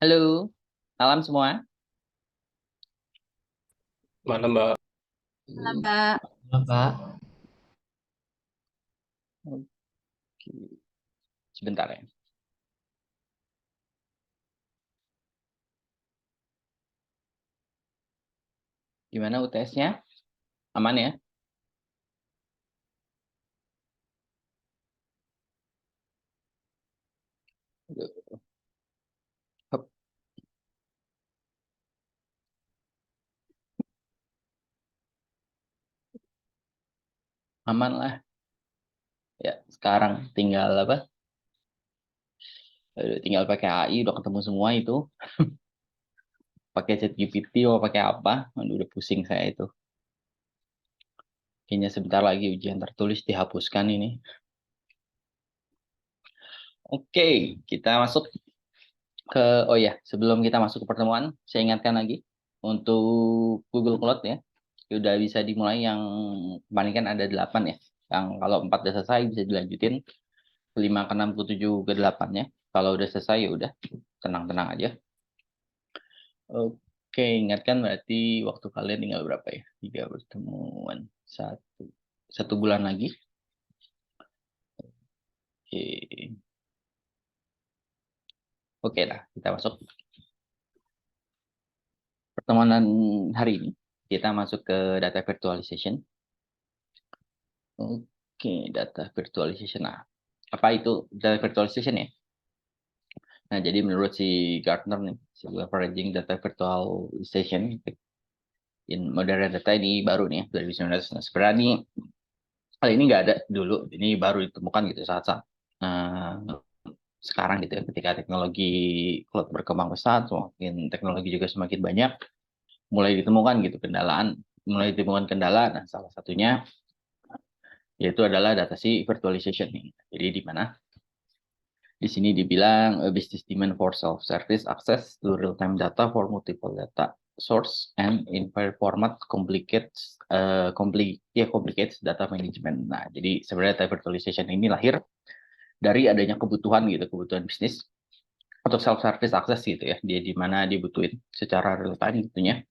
Halo, malam semua. Mana Mbak? Halo Kak, Halo, Kak. Oke, sebentar ya. Gimana UTS-nya? Aman ya? Aduh, hup, aman lah. Ya, sekarang tinggal apa? Tinggal pakai AI, udah ketemu semua itu. Pakai ChatGPT atau pakai apa? Aduh, udah pusing saya itu. Kayaknya sebentar lagi ujian tertulis dihapuskan ini. Oke, kita masuk ke, oh ya, sebelum kita masuk ke pertemuan, saya ingatkan lagi untuk Google Cloud ya. Udah bisa dimulai yang kemarin kan ada 8 ya. Yang kalau 4 udah selesai bisa dilanjutin 5 ke 6 ke 7 ke 8 ya. Kalau udah selesai ya udah tenang-tenang aja. Oke, ingatkan berarti waktu kalian tinggal berapa ya? 3 pertemuan. Satu bulan lagi. Oke. Oke lah, kita masuk pertemuan hari ini. Kita masuk ke data virtualization. Oke, data virtualization. Nah, apa itu data virtualization ya? Nah, jadi menurut si Gartner nih, si leveraging data virtualization in modern data ini baru nih ya, 2019. Nah, sebenarnya hal ini nggak ada dulu, ini baru ditemukan gitu saat-saat sekarang gitu ya, ketika teknologi cloud berkembang pesat, semakin teknologi juga semakin banyak, mulai ditemukan gitu mulai ditemukan kendala. Nah, salah satunya yaitu adalah data si virtualization nih. Jadi di mana di sini dibilang business demand for self-service access to real-time data for multiple data source and in file format complicates data management. Nah, jadi sebenarnya data virtualization ini lahir dari adanya kebutuhan gitu, kebutuhan bisnis atau self-service access gitu ya. Dia di mana dibutuhin secara real time gitunya.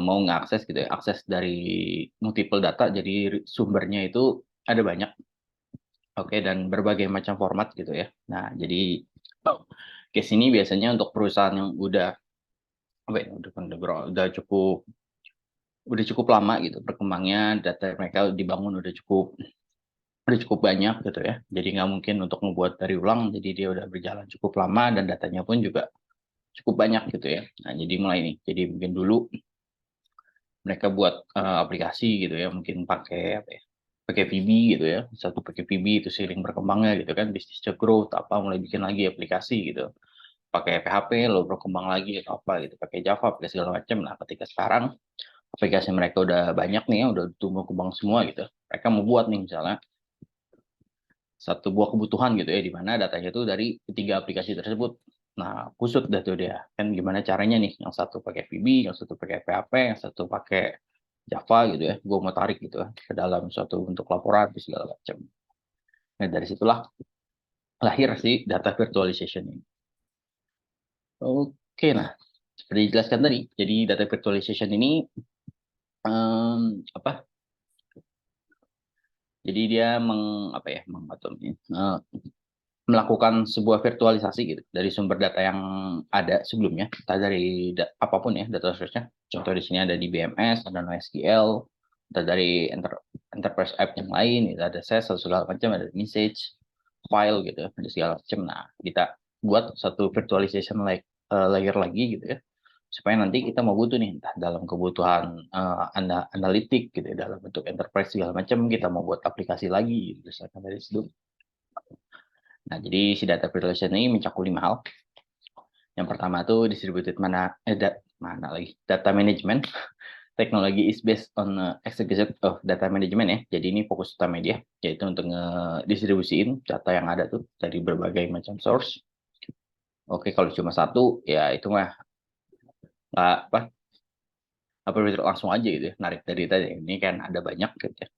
Mau ngakses gitu ya, akses dari multiple data, jadi sumbernya itu ada banyak. Oke, dan berbagai macam format gitu ya. Nah, jadi case ini biasanya untuk perusahaan yang udah apa ya, udah cukup lama gitu berkembangnya, data mereka dibangun udah cukup banyak gitu ya. Jadi nggak mungkin untuk membuat dari ulang, jadi dia udah berjalan cukup lama dan datanya pun juga cukup banyak gitu ya. Nah, jadi mulai nih. Jadi mungkin dulu mereka buat aplikasi gitu ya, mungkin pakai apa ya? Pakai VB gitu ya. Satu pakai VB itu seiring berkembangnya gitu kan, bisnisnya growth apa mulai bikin lagi aplikasi gitu. Pakai PHP lo berkembang lagi atau apa gitu, pakai Java, pakai segala macam. Nah, ketika sekarang aplikasi mereka udah banyak nih ya, udah tumbuh kembang semua gitu. Mereka mau buat nih misalnya satu buah kebutuhan gitu ya, di mana datanya itu dari ketiga aplikasi tersebut. Nah, kusut dah tuh dia. Kan gimana caranya nih? Yang satu pakai VB, yang satu pakai PHP, yang satu pakai Java gitu ya. Gue mau tarik gitu ya ke dalam suatu bentuk laporan segala macam. Nah, dari situlah lahir si data virtualization ini. Oke, nah seperti dijelaskan tadi, jadi data virtualization ini apa? Jadi dia apa ya, melakukan sebuah virtualisasi gitu dari sumber data yang ada sebelumnya, entah dari apapun ya data source-nya. Contoh di sini ada di BMS, ada NoSQL, entah dari enterprise app yang lain, gitu, ada SES, atau segala macam, ada message, file gitu, ada segala macam. Nah, kita buat satu virtualization layer lagi gitu ya, supaya nanti kita mau butuh nih, entah dalam kebutuhan analitik gitu ya, dalam bentuk enterprise segala macam, kita mau buat aplikasi lagi, gitu, misalkan dari situ. Nah, jadi si data virtualization ini mencakup 5 hal. Yang pertama tuh distributed mana lagi data management. Teknologi is based on execution of data management ya. Jadi ini fokus utama dia, yaitu untuk ngedistribusiin data yang ada tuh dari berbagai macam source. Oke, kalau cuma satu ya itu mah nggak apa langsung aja gitu ya, narik dari tadi. Ini kan ada banyak gitu ya.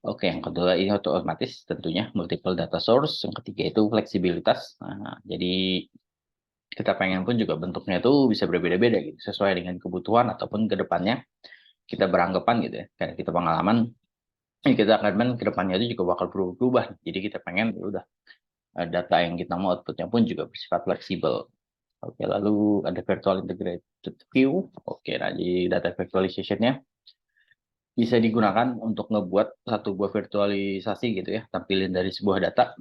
Oke, yang kedua ini otomatis tentunya multiple data source. Yang ketiga itu fleksibilitas. Nah, jadi kita pengen pun juga bentuknya itu bisa berbeda-beda gitu, sesuai dengan kebutuhan ataupun ke depannya kita beranggapan gitu ya, karena kita pengalaman, kita akan ke depannya itu juga bakal berubah. Jadi kita pengen ya udah data yang kita mau outputnya pun juga bersifat fleksibel. Oke, lalu ada virtual integrated view. Oke, nah jadi data virtualization-nya bisa digunakan untuk ngebuat satu buah virtualisasi gitu ya, tampilin dari sebuah data.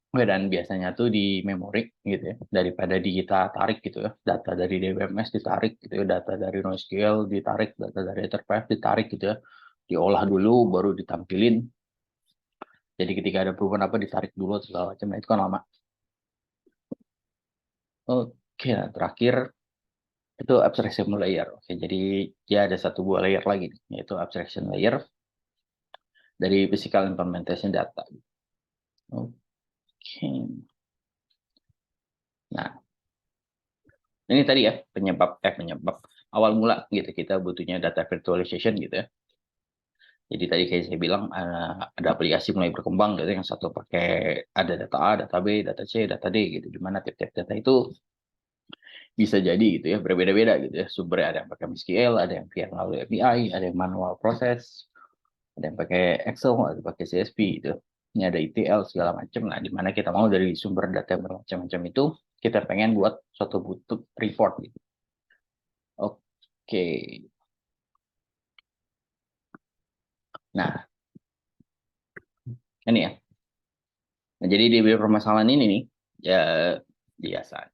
Oke, dan biasanya tuh di memori gitu ya, daripada kita tarik gitu ya, data dari DBMS ditarik gitu ya, data dari NoSQL ditarik, data dari Etherpad ditarik gitu ya, diolah dulu baru ditampilin. Jadi ketika ada perubahan apa ditarik dulu segala macam, nah itu kan lama. Oke, nah, terakhir itu abstraction layer. Oke, jadi dia ada satu buah layer lagi, yaitu abstraction layer dari physical implementation data. Oke. Nah, ini tadi ya penyebab awal mula gitu kita butuhnya data virtualization gitu ya. Jadi tadi kayak saya bilang ada aplikasi mulai berkembang gitu yang satu pakai ada data A, data B, data C, data D gitu. Di mana tiap-tiap data itu bisa jadi gitu ya berbeda-beda gitu ya. Sumbernya ada yang pakai MySQL, ada yang via melalui API, ada yang manual proses, ada yang pakai Excel, ada yang pakai CSV gitu. Ini ada ETL segala macam. Nah, di mana kita mau dari sumber data yang bermacam-macam itu kita pengen buat suatu butuh report gitu. Oke. Nah, ini ya. Nah, jadi di permasalahan ini nih ya biasa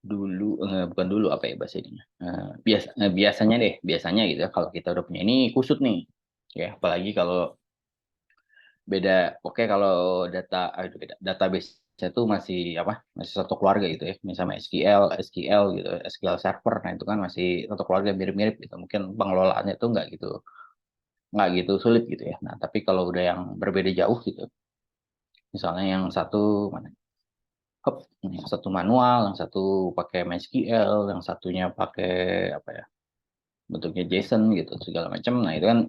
dulu bukan dulu apa ya bahasa ininya. Biasanya gitu ya kalau kita udah punya ini kusut nih. Ya, apalagi kalau beda oke kalau data itu beda database itu masih apa? Masih satu keluarga gitu ya. Misalnya SQL gitu, SQL Server. Nah, itu kan masih satu keluarga mirip-mirip gitu. Mungkin pengelolaannya itu nggak gitu sulit gitu ya. Nah, tapi kalau udah yang berbeda jauh gitu. Misalnya yang satu mana? Hop, yang satu manual, yang satu pakai MySQL, yang satunya pakai apa ya? Bentuknya JSON gitu segala macam. Nah, itu kan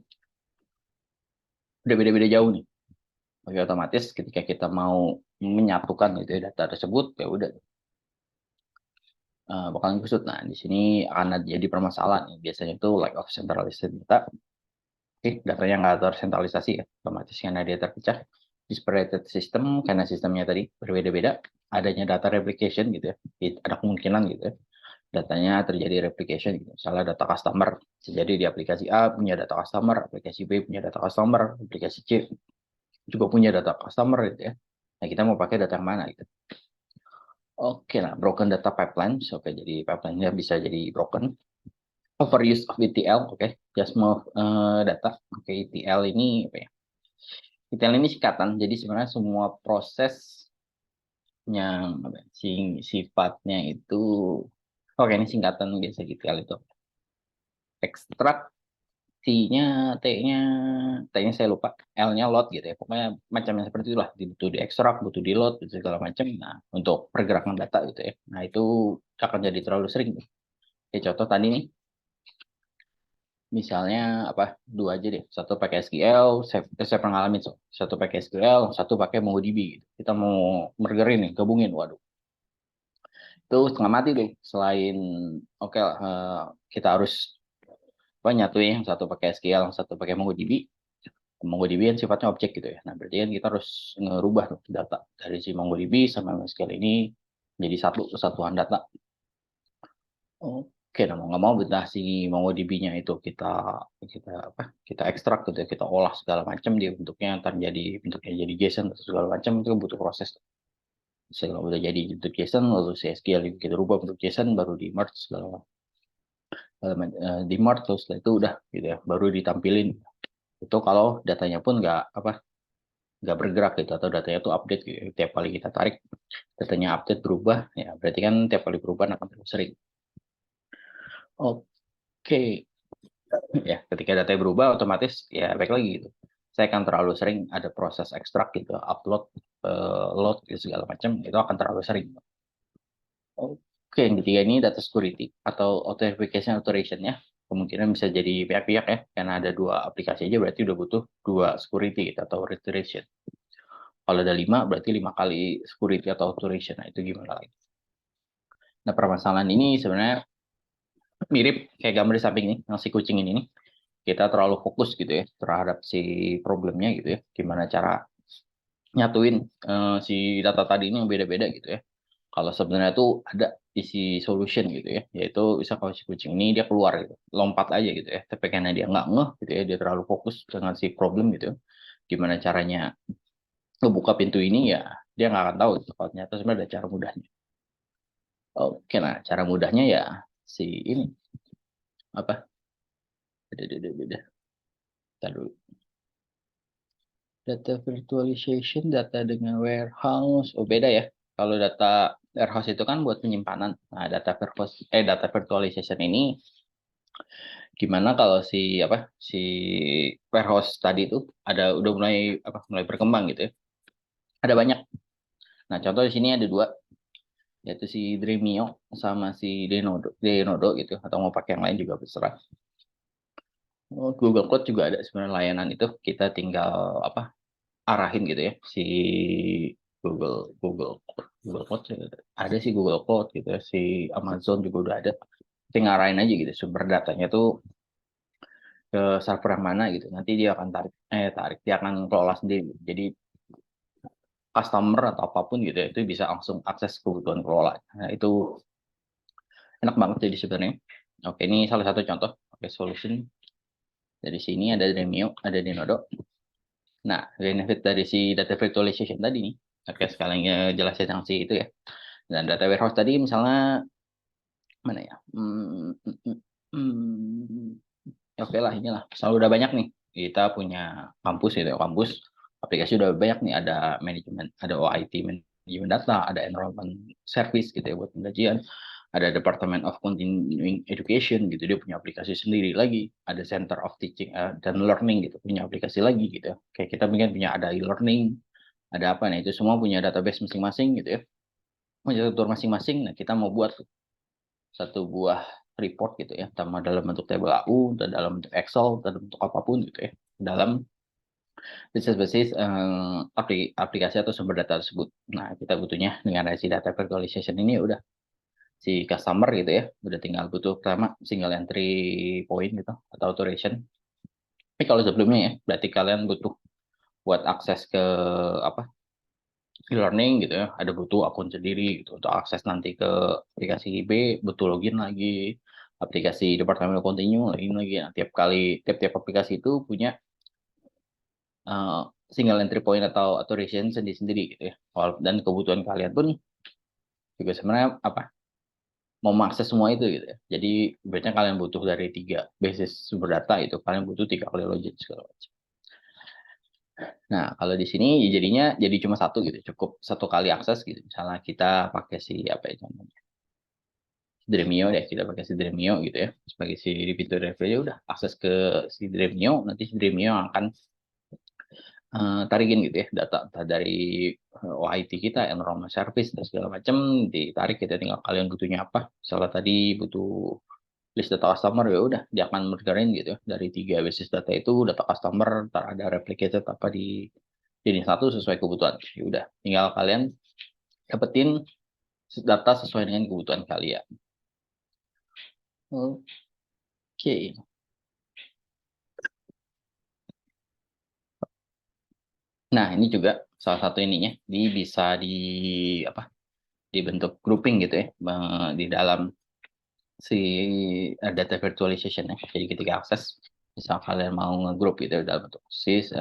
udah beda-beda jauh nih. Oke, otomatis ketika kita mau menyatukan gitu ya data tersebut ya udah bakalan kusut. Nah, di sini akan jadi permasalahan nih. Biasanya itu lack of centralized data. Oke, datanya nggak tersentralisasi ya, otomatis karena dia terpecah. Disparate system karena sistemnya tadi berbeda-beda. Adanya data replication gitu ya, ada kemungkinan gitu ya datanya terjadi replication gitu. Misalnya data customer, jadi di aplikasi A punya data customer, aplikasi B punya data customer, aplikasi C juga punya data customer gitu ya. Nah, kita mau pakai data yang mana gitu. Oke, nah broken data pipeline. Oke, jadi pipeline-nya bisa jadi broken. Overuse of ETL, oke. Just move data. Oke, ETL ini apa ya? ETL ini singkatan, jadi sebenarnya semua proses yang apa ya, sifatnya itu, oke ini singkatan biasa ETL itu. Ekstrak T-nya, T-nya, T-nya saya lupa, L-nya load gitu ya. Pokoknya macamnya seperti itulah. Butuh diekstrak, butuh di load, butuh segala macam. Nah, untuk pergerakan data gitu ya. Nah, itu akan jadi terlalu sering. Kayak contoh tadi nih, misalnya apa dua aja deh. Satu pakai SQL, saya pernah ngalamin so. Satu pakai SQL, satu pakai MongoDB gitu. Kita mau mergerin nih, gabungin. Waduh, itu setengah mati tuh. Selain oke kita harus apa nyatuin yang satu pakai SQL, yang satu pakai MongoDB. MongoDB kan sifatnya objek gitu ya. Nah, berarti kan kita harus ngerubah tuh data dari si MongoDB sama MySQL ini jadi satu kesatuan data. Oke, nah mau nggak mau betah si MongoDB-nya itu kita apa? Kita ekstrak gitu ya, kita olah segala macam dia bentuknya ntar jadi bentuknya jadi JSON atau segala macam itu kan butuh proses. Segala udah jadi bentuk JSON lalu si SQL kita rubah bentuk JSON baru di merge di merge terus setelah itu udah gitu ya baru ditampilin itu kalau datanya pun nggak bergerak gitu atau datanya itu update gitu. Tiap kali kita tarik datanya update berubah ya berarti kan tiap kali perubahan akan terus sering. Oke, ya ketika datanya berubah otomatis ya baik lagi gitu. Saya akan terlalu sering ada proses ekstrak gitu, upload, load gitu, segala macam itu akan terlalu sering. Oke, yang ketiga ini data security atau authentication authorization ya. Kemungkinan bisa jadi pihak-pihak ya, karena ada dua aplikasi aja berarti udah butuh dua security gitu, atau authorization. Kalau ada 5 berarti 5 kali security atau authorization. Nah, itu gimana lagi? Nah, permasalahan ini sebenarnya mirip kayak gambar di samping ini, yang si kucing ini nih. Kita terlalu fokus gitu ya terhadap si problemnya gitu ya. Gimana cara nyatuin si data tadi ini yang beda-beda gitu ya. Kalau sebenarnya tuh ada isi solution gitu ya, yaitu bisa kalau si kucing ini dia keluar gitu, lompat aja gitu ya. Tapi karena dia nggak ngeh gitu ya, dia terlalu fokus dengan si problem gitu. Gimana caranya ngebuka pintu ini ya, dia nggak akan tahu gitu. Kalau ternyata sebenarnya ada cara mudahnya. Oke, nah cara mudahnya ya si ini apa? Beda. Dulu. Data virtualization, data dengan warehouse, oh beda ya. Kalau data warehouse itu kan buat penyimpanan. Nah, data virtualization ini gimana kalau si apa si warehouse tadi itu udah mulai berkembang gitu ya. Ada banyak. Nah, contoh di sini ada dua, yaitu si Dremio sama si Denodo gitu, atau mau pakai yang lain juga berserah. Google Cloud juga ada sebenarnya layanan itu. Kita tinggal arahin gitu ya si Google Cloud ada sih, Google Cloud gitu ya, si Amazon juga udah ada. Tinggal arahin aja gitu sumber datanya tuh ke server yang mana gitu. Nanti dia akan tarik dia akan kelola sendiri. Jadi customer atau apapun gitu ya, itu bisa langsung akses kebutuhan kelola. Nah, itu enak banget jadi sebenarnya. Oke, ini salah satu contoh. Oke, solution dari sini ada Dremio, ada Denodo. Nah, benefit dari si data virtualization tadi nih. Oke, sekalian jelasin yang si itu ya. Dan data warehouse tadi misalnya mana ya? Oke lah, inilah. Selalu udah banyak nih. Kita punya kampus gitu, kampus aplikasi udah banyak nih. Ada manajemen, ada OIT manajemen data, ada enrollment service gitu ya buat penggajian. Ada Department of Continuing Education gitu, dia punya aplikasi sendiri lagi. Ada Center of Teaching dan Learning gitu, punya aplikasi lagi gitu. Kayak kita mungkin punya ada e-learning, ada apa nih, itu semua punya database masing-masing gitu ya. Punya tutor masing-masing. Nah, kita mau buat satu buah report gitu ya, sama dalam bentuk tabel AU, atau dalam bentuk Excel, atau dalam bentuk apapun gitu ya, dalam basis aplikasi atau sumber data tersebut. Nah, kita butuhnya dengan si data virtualization ini udah si customer gitu ya, udah tinggal butuh pertama single entry point gitu atau authorization. Tapi kalau sebelumnya ya, berarti kalian butuh buat akses ke apa e-learning gitu ya, ada butuh akun sendiri gitu untuk akses nanti ke aplikasi B, butuh login lagi, aplikasi Departemen Continue login lagi. Nah, tiap-tiap aplikasi itu punya uh, single entry point atau authorization sendiri-sendiri gitu ya. Dan kebutuhan kalian pun juga sebenarnya mau mengakses semua itu gitu ya. Jadi biasanya kalian butuh dari 3 basis sumber data itu, kalian butuh 3 kali login segala macam. Nah, kalau di sini jadinya jadi cuma satu gitu, cukup satu kali akses gitu. Misalnya kita pakai si apa ya namanya, Dremio deh, kita pakai si Dremio gitu ya, sebagai si repeater referee ya udah akses ke si Dremio, nanti si Dremio akan tarikin gitu ya data entah dari OIT kita, enrollment service dan segala macam, ditarik, kita tinggal kalian butuhnya apa. Misalnya tadi butuh list data customer, ya udah dia akan mergerin gitu ya dari 3 basis data itu, data customer ntar ada replicated apa di jenis satu sesuai kebutuhan. Ya udah tinggal kalian dapetin data sesuai dengan kebutuhan kalian. Oke. Nah, ini juga salah satu ininya, bisa apa dibentuk grouping gitu ya di dalam si data virtualization ya. Jadi ketika akses, misal kalian mau ngegroup gitu dalam bentuk sys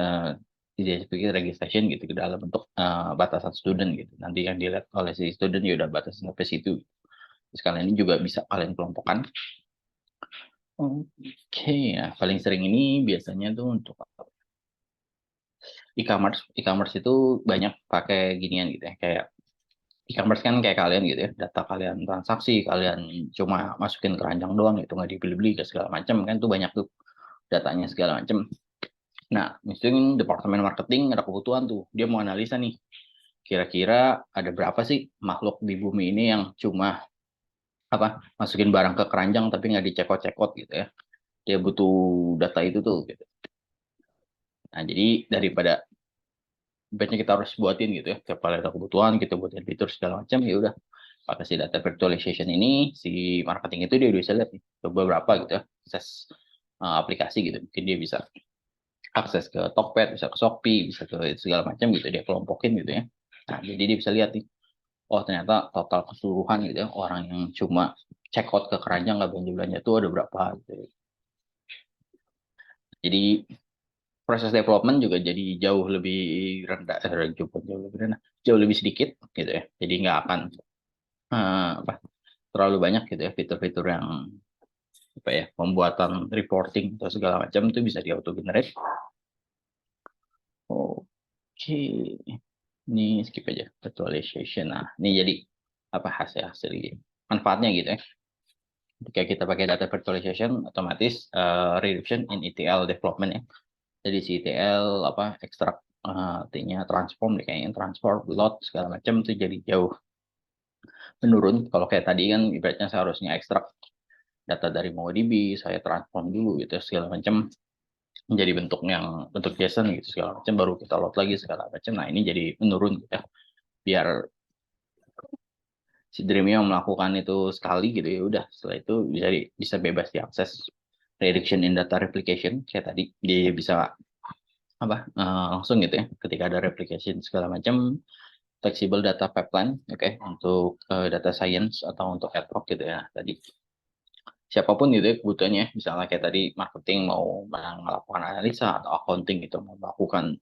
identification registration gitu ke dalam bentuk batasan student gitu. Nanti yang dilihat oleh si student ya udah batasan sampai situ. Terus kalian ini juga bisa kalian kelompokkan. Oke, nah paling sering ini biasanya tuh untuk e-commerce. E-commerce itu banyak pakai ginian gitu ya, kayak e-commerce kan kayak kalian gitu ya, data kalian transaksi, kalian cuma masukin keranjang doang, itu nggak dibeli-beli ke segala macam kan, tuh banyak tuh datanya segala macam. Nah, misalnya departemen marketing ada kebutuhan tuh, dia mau analisa nih, kira-kira ada berapa sih makhluk di bumi ini yang cuma masukin barang ke keranjang tapi nggak dicekot-cekot gitu ya. Dia butuh data itu tuh gitu. Nah, jadi daripada kita harus buatin gitu ya, tiap kali ada kebutuhan kita buatin fitur segala macam, ya udah pakai si data virtualization ini, si marketing itu dia bisa lihat nih, beberapa gitu ya, akses aplikasi gitu. Mungkin dia bisa akses ke Tokped, bisa ke Shopee, bisa ke segala macam gitu, dia kelompokin gitu ya. Nah, jadi dia bisa lihat nih, oh ternyata total keseluruhan gitu ya, orang yang cuma check out ke keranjang nggak belanja-belanja itu ada berapa gitu ya. Jadi proses development juga jadi jauh lebih rendah, jauh lebih rendah, jauh lebih sedikit gitu ya. Jadi nggak akan apa terlalu banyak gitu ya fitur-fitur yang apa ya pembuatan reporting atau segala macam itu bisa di auto generate. Oke, ini skip aja virtualization. Nah, ini jadi apa hasil-hasil manfaatnya gitu ya. Ketika kita pakai data virtualization, otomatis reduction in ETL development ya. Jadi si ETL apa ekstrak artinya transform kayaknya transform load segala macam itu jadi jauh menurun. Kalau kayak tadi kan ibaratnya saya harusnya ekstrak data dari MongoDB, saya transform dulu gitu segala macam menjadi bentuk JSON gitu segala macam baru kita load lagi segala macam. Nah, ini jadi menurun gitu ya. Biar si Dreamio melakukan itu sekali gitu ya udah setelah itu bisa bebas diakses. Reduction in data replication kayak tadi dia bisa apa langsung gitu ya ketika ada replication segala macam flexible data pipeline oke, untuk data science atau untuk ad hoc gitu ya tadi siapapun gitu ya kebutuhannya misalnya kayak tadi marketing mau melakukan analisa atau accounting gitu mau melakukan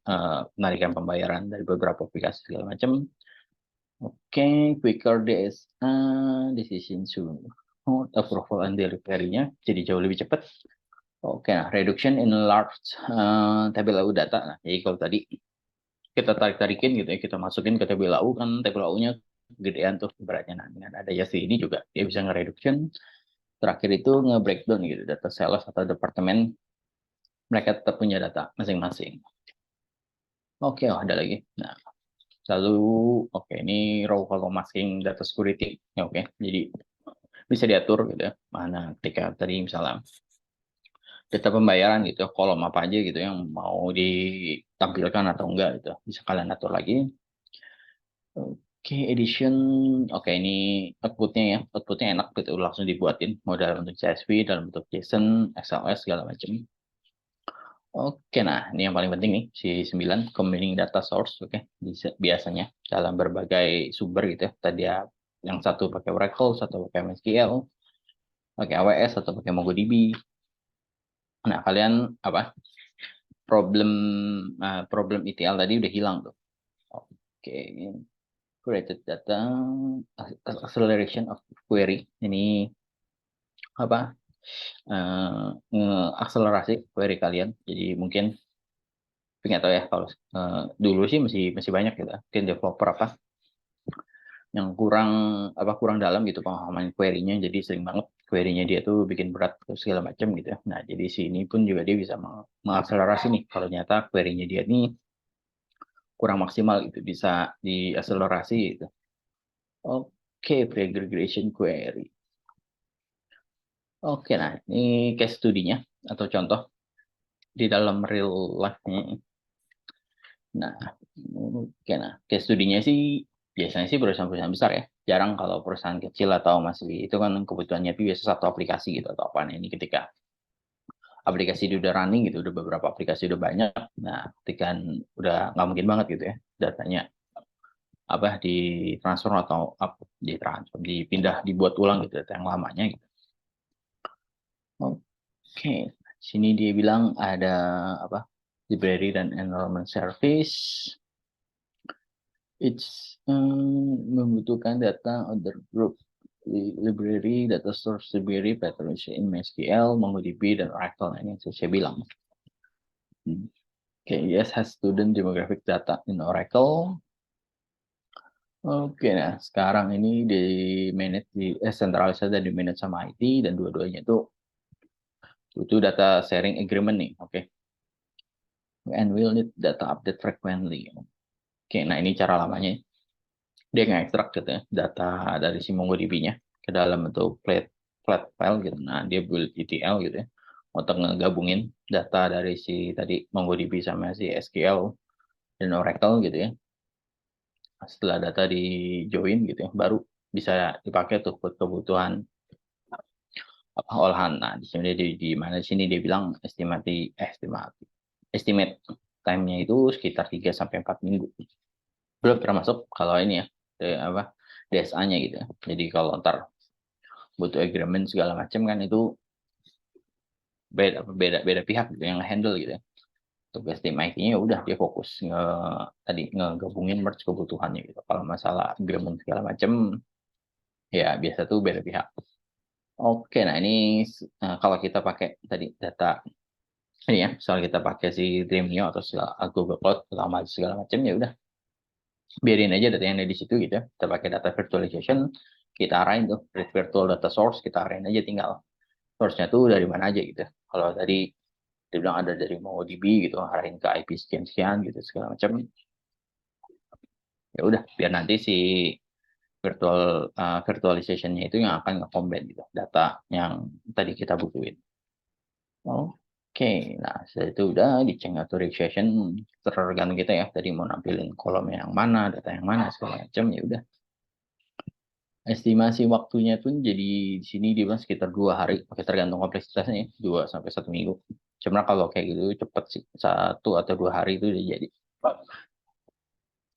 penarikan pembayaran dari beberapa aplikasi segala macam. Oke, quicker DSA, decision soon. Approval and delivery-nya jadi jauh lebih cepat. Oke, nah, reduction in large table data. Nah, jadi kalau tadi kita tarik-tarikin gitu ya, kita masukin ke table AU kan table AU-nya gedean tuh beratnya. Nah, dengan ada Yasi ini juga dia bisa nge-reduction. Terakhir itu nge-breakdown gitu, data sales atau departemen mereka tetap punya data masing-masing. Oke, oh, ada lagi. Nah, lalu oke ini row column masking data security. Ya, oke, jadi bisa diatur gitu ya. Mana ketika tadi misalnya data pembayaran gitu, kolom apa aja gitu yang mau ditampilkan atau enggak gitu. Bisa kalian atur lagi. Oke, edition. Oke, ini outputnya ya. Outputnya enak gitu, langsung dibuatin. Mau dalam bentuk CSV, dalam bentuk JSON, XLS, segala macam. Oke, nah ini yang paling penting nih, si 9, combining data source. Oke, biasanya dalam berbagai sumber gitu ya. Tadi ya, yang satu pakai Oracle, satu pakai MySQL, pakai AWS, atau pakai MongoDB. Nah, kalian apa? Problem problem ETL tadi udah hilang tuh. Oke, created data acceleration of query ini apa akselerasi query kalian jadi mungkin nggak tahu ya kalau dulu sih masih banyak gitu mungkin developer apa yang kurang dalam gitu pemahaman query-nya jadi sering banget query-nya dia tuh bikin berat segala macam gitu ya. Nah jadi sini pun juga dia bisa mengakselerasi nih kalau nyata query-nya dia ini kurang maksimal gitu bisa diakselerasi gitu. Oke, pre-aggregation query. Oke, nah ini case study-nya atau contoh di dalam real life-nya. Nah, oke, nah case study-nya sih biasanya sih perusahaan-perusahaan besar ya. Jarang kalau perusahaan kecil atau masih itu kan kebutuhannya itu biasa satu aplikasi gitu atau apa. Nah, ini ketika aplikasi itu udah running gitu, udah beberapa aplikasi udah banyak. Nah, ketika udah nggak mungkin banget gitu ya datanya apa ditransfer atau apa ditransfer dipindah dibuat ulang gitu data yang lamanya gitu. Oke, sini dia bilang ada apa? Library dan enrollment service. It's membutuhkan data other group library, data source library, patterns in MySQL, MongoDB, dan Oracle. Nah, ini yang saya bilang. Oke, yes, has student demographic data in Oracle. Oke, nah sekarang ini di manage centralized dan di manage sama IT dan dua-duanya itu data sharing agreement nih, oke. And we'll need data update frequently. Oke, nah ini cara lamanya. Dia ngekstrak gitu ya, data dari si MongoDB-nya ke dalam bentuk flat file gitu. Nah, dia build ETL gitu ya, untuk ngegabungin data dari si tadi MongoDB sama si SQL dan Oracle gitu ya. Setelah data di join gitu ya, baru bisa dipakai tuh buat kebutuhan olahan. Nah, di sini di mana sini dia bilang estimate time-nya itu sekitar 3 sampai 4 minggu. Belum termasuk kalau ini ya, DSA-nya gitu ya. Jadi kalau ntar butuh agreement segala macam kan itu beda pihak gitu yang handle gitu ya. Tugas tim IT-nya udah dia fokus ngegabungin merge kebutuhannya gitu. Kalau masalah agreement segala macam ya biasa tuh beda pihak. Oke, nah ini kalau kita pakai tadi data ini ya, soal kita pakai si Dremio atau Google Cloud segala macam ya udah biarin aja data yang ada di situ gitu ya. Kita pakai data virtualization, kita arahin tuh virtual data source, kita arahin aja tinggal source-nya tuh dari mana aja gitu. Kalau tadi dia bilang ada dari MongoDB gitu, arahin ke IP sekian-sekian gitu segala macam. Ya udah, biar nanti si virtualization-nya itu yang akan nge-combine gitu data yang tadi kita butuhin. Oke, nah setelah itu udah di chain authorization tergantung kita ya. Tadi mau nampilin kolom yang mana, data yang mana segala macam ya udah. Estimasi waktunya pun jadi di sini dia bilang sekitar 2 hari, pakai tergantung kompleksitasnya ya, 2 sampai 1 minggu. Cuma kalau kayak gitu cepet sih, 1 atau 2 hari itu udah jadi.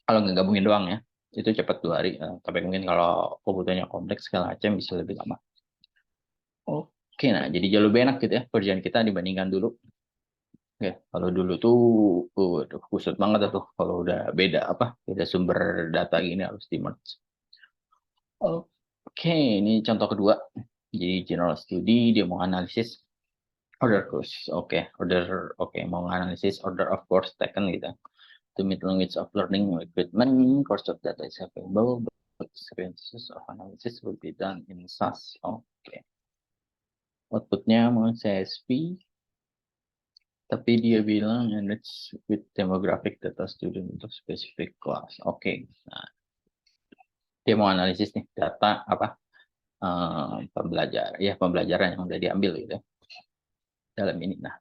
Kalau nggak gabungin doang ya, itu cepat 2 hari. Tapi mungkin kalau kebutuhannya kompleks segala macam bisa lebih lama. Oke, nah jadi jauh lebih enak gitu ya kerjaan kita dibandingkan dulu. Oke, kalau dulu tuh, kusut banget tuh kalau udah beda sumber data gini harus di merge. Oke, ini contoh kedua. Jadi general study dia mau analisis order course. Oke, mau analisis order of course taken gitu. To meet language of learning equipment, course of data is available, but experiences of analysis will be done in SAS. Oke. Outputnya mau CSV, tapi dia bilang enrich with demographic data student untuk specific class. Oke. Nah, dia mau analisis nih data pembelajaran yang udah diambil gitu ya, dalam ini. Nah,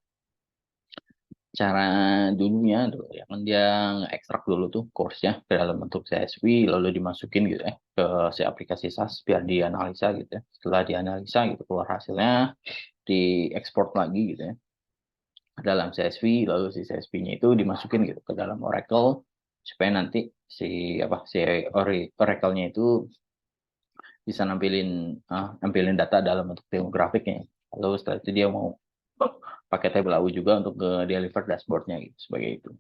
cara dulunya tuh ya kan dia ekstrak dulu tuh course-nya ke dalam bentuk CSV lalu dimasukin gitu ya ke si aplikasi SAS biar dianalisa gitu ya. Setelah dianalisa gitu keluar hasilnya diekspor lagi gitu ya dalam CSV, lalu si CSV-nya itu dimasukin gitu ke dalam Oracle supaya nanti si Oracle-nya itu bisa nampilin data dalam bentuk demografiknya. Lalu setelah itu dia mau pakai tabel AU juga untuk deliver dashboard-nya gitu sebagai itu.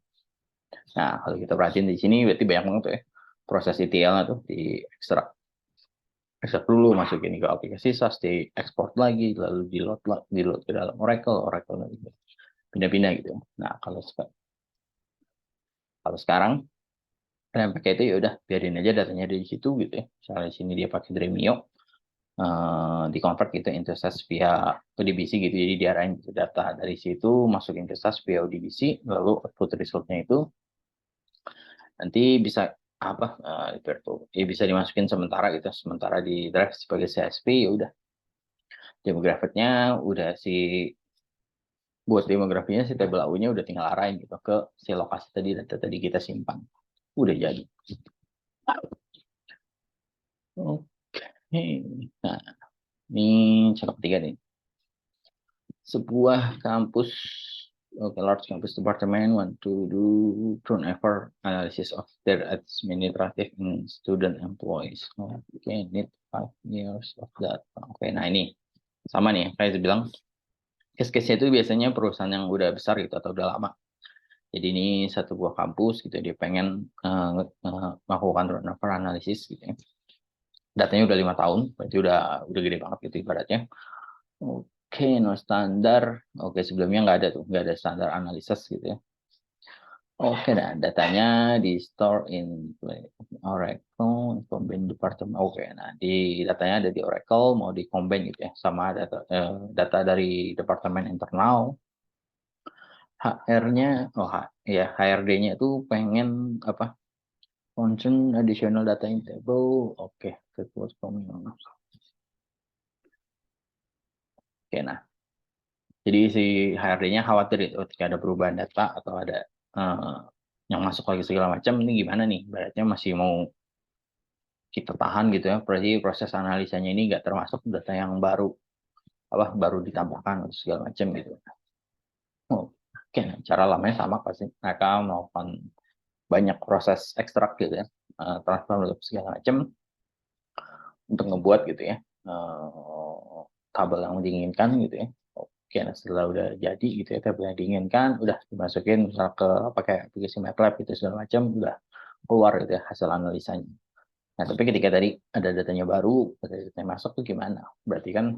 Nah, kalau kita perhatiin di sini berarti banyak banget tuh ya proses ETL-nya tuh di ekstrak dulu, masukin ke aplikasi SAS, di ekspor lagi, lalu di load ke dalam Oracle lagi pindah-pindah gitu. Nah, kalau sekarang kalian pakai itu ya udah biarin aja datanya di situ gitu ya. Misalnya di sini dia pakai Dremio, di convert gitu into SAS via ODBC gitu. Jadi diarahin data dari situ masukin ke SAS via ODBC, lalu output resultnya itu nanti bisa bisa dimasukin sementara di drive sebagai CSV ya udah demografiknya udah buat demografinya si tabel AU-nya udah tinggal arahin gitu ke si lokasi tadi data tadi kita simpan udah jadi. Oke, nah ini contoh ketiga nih. Sebuah kampus, large campus department want to do turnover analysis of their administrative and student employees. Okay, need 5 years of that. Oke, nah ini sama nih, kayak saya bilang, case-case itu biasanya perusahaan yang udah besar gitu atau udah lama. Jadi ini satu buah kampus gitu, dia pengen melakukan turnover analysis gitu ya. Datanya udah 5 tahun, berarti udah gede banget gitu ibaratnya. Oke, no standar. Oke, sebelumnya nggak ada standar analisis gitu ya. Oke, nah datanya di store in Oracle, combine department. Oke, nah di datanya ada di Oracle, mau di combine gitu ya, sama data dari departemen internal. HR-nya, HRD-nya itu pengen concern additional data in table. Oke, Oke, nah jadi si HRD-nya khawatir itu ketika ada perubahan data atau ada yang masuk lagi segala macam, ini gimana nih? Berarti masih mau kita tahan gitu ya, berarti proses analisanya ini nggak termasuk data yang baru ditambahkan atau segala macam gitu. Oke, cara lamanya sama pasti mereka melakukan banyak proses ekstrak gitu ya, transform segala macam untuk ngebuat gitu ya tabel yang diinginkan gitu ya. Oke, nah setelah udah jadi gitu ya tabel yang diinginkan, udah dimasukin misal ke pakai aplikasi MATLAB gitu segala macam, udah keluar gitu ya hasil analisanya. Nah, tapi ketika tadi ada datanya baru, ada datanya masuk tuh gimana? Berarti kan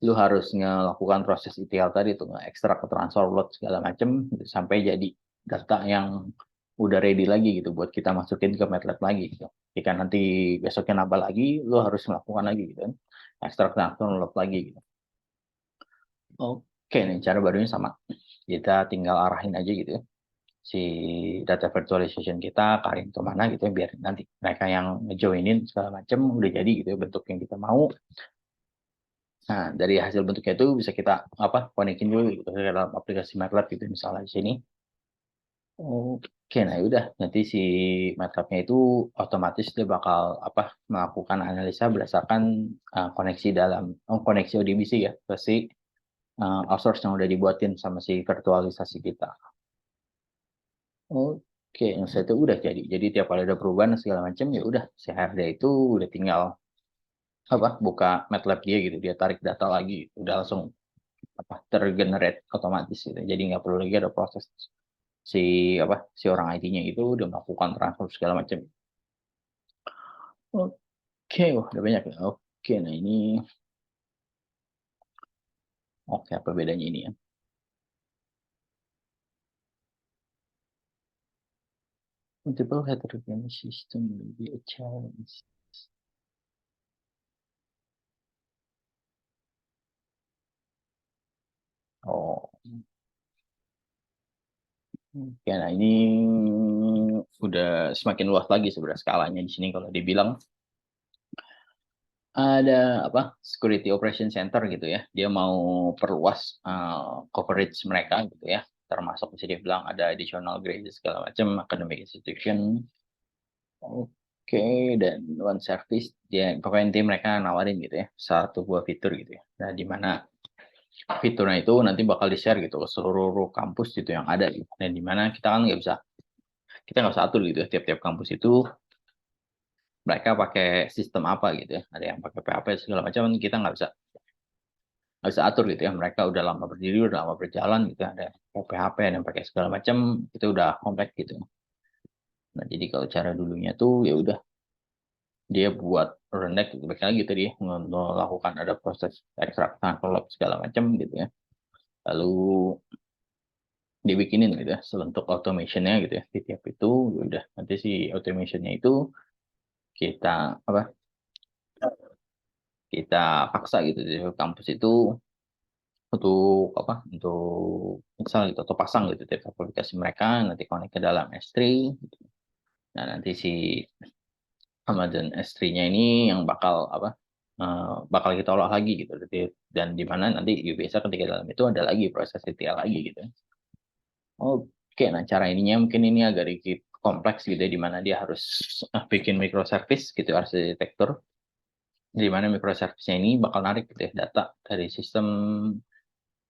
lu harus melakukan proses ETL tadi tuh, nge-ekstrak, transfer, load segala macam gitu, sampai jadi data yang udah ready lagi gitu buat kita masukin ke MATLAB lagi gitu. Jika nanti besoknya nambah lagi, lu harus melakukan lagi gitu kan. Ekstrak, transfer, load lagi gitu. Oke, nih cara barunya sama. Kita tinggal arahin aja gitu ya si data virtualization kita kalian kemana gitu ya, biar nanti mereka yang ngejoinin segala macam udah jadi gitu ya bentuk yang kita mau. Nah, dari hasil bentuknya itu bisa kita konekin dulu gitu ke dalam aplikasi MATLAB gitu misalnya di sini. Oke, nah udah nanti si MATLAB-nya itu otomatis dia bakal melakukan analisa berdasarkan koneksi koneksi ODBC ya, ke si outsource yang udah dibuatin sama si virtualisasi kita. Oke, yang saya itu udah jadi. Jadi tiap kali ada perubahan segala macam ya udah si HRD itu udah tinggal buka MATLAB dia gitu, dia tarik data lagi, udah langsung tergenerate otomatis gitu. Jadi nggak perlu lagi ada proses si si orang IT-nya itu udah melakukan transfer segala macam. Oke, wah udah banyak ya. Oke, nah ini apa bedanya ini ya? Multiple heterogeneous system will be a challenge. Oh, oke, nah ini udah semakin luas lagi sebenarnya skalanya di sini kalau dibilang ada security operation center gitu ya, dia mau perluas coverage mereka gitu ya, termasuk bisa dibilang ada additional grade segala macam academic institution. Oke, dan one service dia pokoknya intinya mereka nawarin gitu ya satu buah fitur gitu ya, nah di mana fiturnya itu nanti bakal di share gitu ke seluruh kampus gitu yang ada gitu. Dan di mana kita kan kita nggak bisa atur gitu ya tiap-tiap kampus itu mereka pakai sistem apa gitu ya, ada yang pakai PHP segala macam, kita nggak bisa atur gitu ya, mereka udah lama berdiri udah lama berjalan gitu ya, ada PHP dan pakai segala macam itu udah kompleks gitu. Nah jadi kalau cara dulunya tuh ya udah dia buat rendeck gitu, balik lagi tadi melakukan ada proses ekstrak transfer segala macam gitu ya, lalu dibikinin gitu ya sebentuk automationnya gitu ya di tiap itu, ya udah nanti si automationnya itu kita kita paksa gitu di kampus itu untuk misal gitu atau pasang gitu tiap aplikasi mereka nanti connect ke dalam S3. Nah nanti si Amazon S3-nya ini yang bakal kita olah lagi gitu, dan di mana nanti biasa ketika dalam itu ada lagi proses ETL lagi gitu. Oke, nah cara ininya mungkin ini agak sedikit kompleks gitu ya, di mana dia harus bikin microservice gitu arsitektur, di mana microservice-nya ini bakal narik gitu ya data dari sistem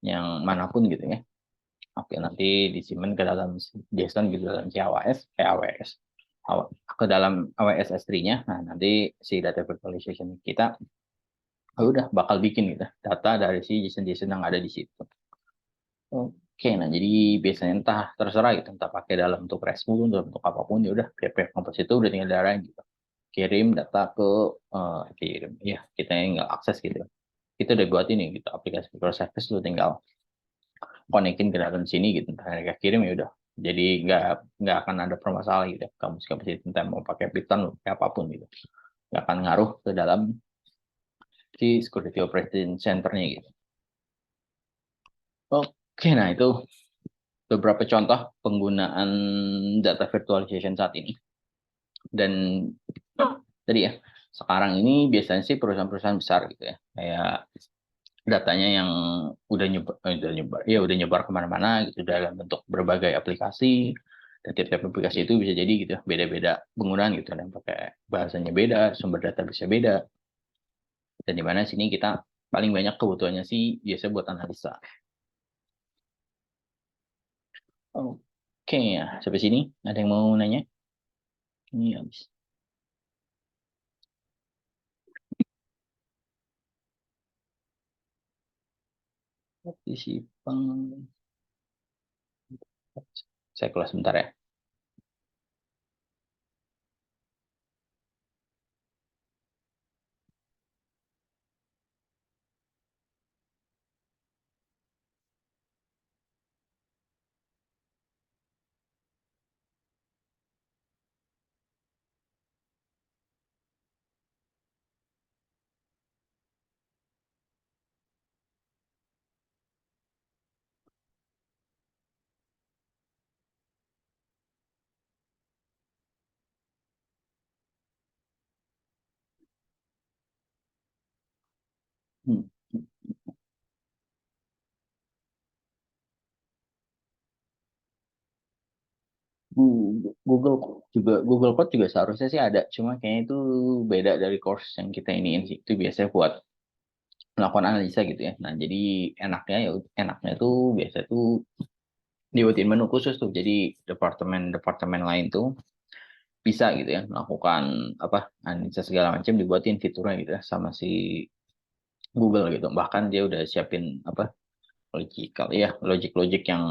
yang manapun gitu ya. Oke, nanti disimpan ke dalam JSON gitu dalam si AWS, ke dalam AWS S3-nya. Nah, nanti si data virtualization kita udah bakal bikin gitu data dari si JSON-JSON yang ada di situ. Oke, nah jadi biasanya entah terserah gitu, entah pakai dalam bentuk RESTful, dalam bentuk apapun ya udah pihak kampus itu udah tinggal darah gitu. Kirim data ke ya kita yang nggak akses gitu. Kita udah buat ini gitu aplikasi microservice, lu tinggal konekin ke dalam sini gitu, entah mereka kirim ya udah, jadi nggak akan ada permasalahan gitu kampus itu entah mau pakai Python pakai apapun gitu, nggak akan ngaruh ke dalam si security operation center-nya gitu. Oke, nah itu beberapa contoh penggunaan data virtualization saat ini. Dan tadi ya sekarang ini biasanya sih perusahaan-perusahaan besar gitu ya, kayak datanya yang udah nyebar ya udah nyebar kemana-mana gitu dalam bentuk berbagai aplikasi, Dan tiap-tiap aplikasi itu bisa jadi gitu, beda-beda penggunaan gitu, ada yang pakai bahasanya beda, sumber data bisa beda, dan di mana sini kita paling banyak kebutuhannya sih biasa buat analisa. Oke ya, sampai sini ada yang mau nanya? Ini habis. Partisipang. Saya kelas sebentar ya. Hmm. Google Code juga seharusnya sih ada, cuma kayaknya itu beda dari course yang kita iniin sih. Itu biasanya buat melakukan analisa gitu ya. Nah, jadi enaknya tuh biasa tuh dibuatin menu khusus tuh. Jadi departemen lain tuh bisa gitu ya melakukan apa analisa segala macam, dibuatin fiturnya gitu ya sama si Google gitu. Bahkan dia udah siapin apa logic yang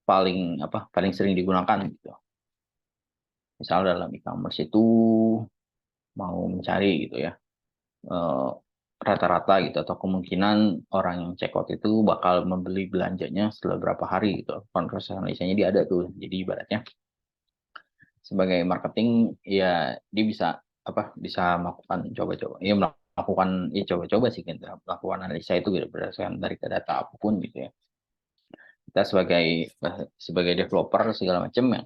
paling sering digunakan gitu. Misal dalam e-commerce itu mau mencari gitu ya eh, rata-rata gitu atau kemungkinan orang yang check out itu bakal membeli belanjanya setelah berapa hari gitu. Proses analisanya dia ada tuh. Jadi ibaratnya sebagai marketing ya dia bisa bisa melakukan coba-coba. Ya melakukan coba-coba sih gitu. Melakukan analisa itu gitu, berdasarkan dari data apapun gitu ya. Kita sebagai developer segala macam ya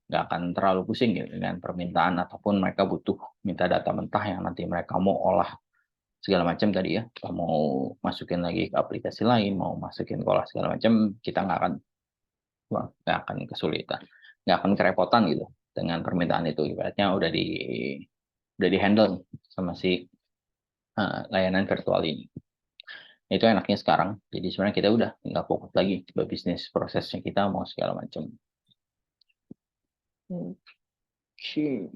nggak akan terlalu pusing gitu dengan permintaan ataupun mereka butuh minta data mentah yang nanti mereka mau olah segala macam tadi ya. Kalau mau masukin lagi ke aplikasi lain, mau masukin ke olah segala macam, kita nggak akan kesulitan, nggak akan kerepotan gitu dengan permintaan itu. Ibaratnya udah di handle sama si layanan virtual ini. Itu enaknya sekarang. Jadi sebenarnya kita udah nggak fokus lagi ke bisnis prosesnya kita mau segala macam. Oke.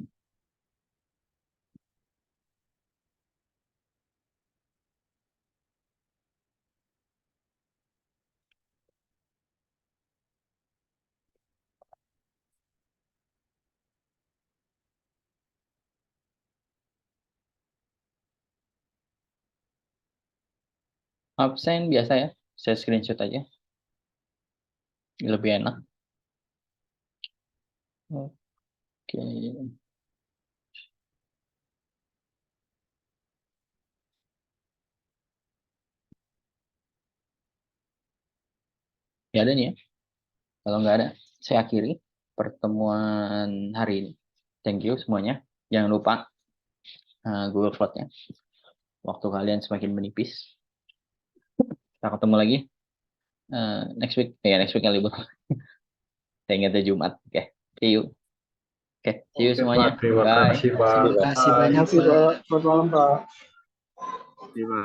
Absen biasa ya. Saya screenshot aja. Lebih enak. Oke. Ya ada nih ya. Kalau nggak ada, saya akhiri pertemuan hari ini. Thank you semuanya. Jangan lupa Google Vote-nya. Waktu kalian semakin menipis. Kita ketemu lagi next week. Ya, next week yang libur. Saya ingatnya Jumat. Oke, see you. Oke, see you Oke, Pak. semuanya. Terima Bye. kasih, Pak. Terima kasih Bye. banyak, Terima kasih, Pak. Pak. Selamat malam, Pak. Terima.